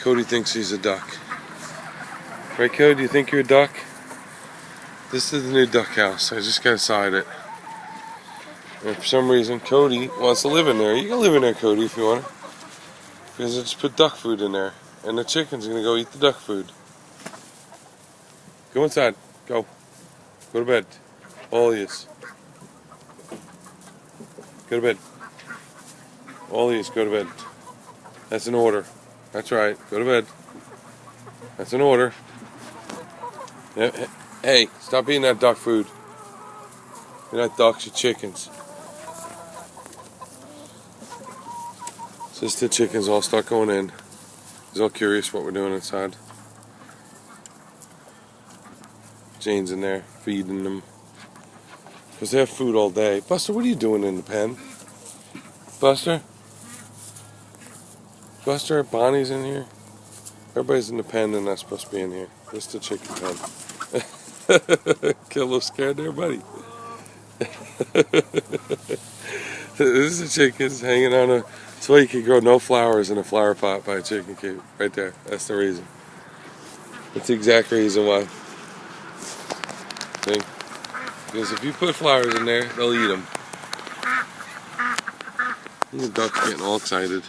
Cody thinks he's a duck. Right, Cody? Do you think you're a duck? This is the new duck house. I just got inside it. And for some reason, Cody wants to live in there. You can live in there, Cody, if you want. Because I just put duck food in there. And the chicken's going to go eat the duck food. Go inside. Go. Go to bed. All of yous. Go to bed. All of yous, go to bed. That's an order. That's right. Go to bed. That's an order. Hey, stop eating that duck food. You're not ducks, you're chickens. Just the chickens all start going in. He's all curious what we're doing inside. Jane's in there feeding them. Because they have food all day. Buster, what are you doing in the pen? Buster? Buster, Bonnie's in here. Everybody's in the pen and not supposed to be in here. This is the chicken pen. Get a little scared there, buddy. This is the chickens hanging on a... That's why you can grow no flowers in a flower pot by a chicken coop. Right there. That's the reason. That's the exact reason why. See? Because if you put flowers in there, they'll eat them. The duck's getting all excited.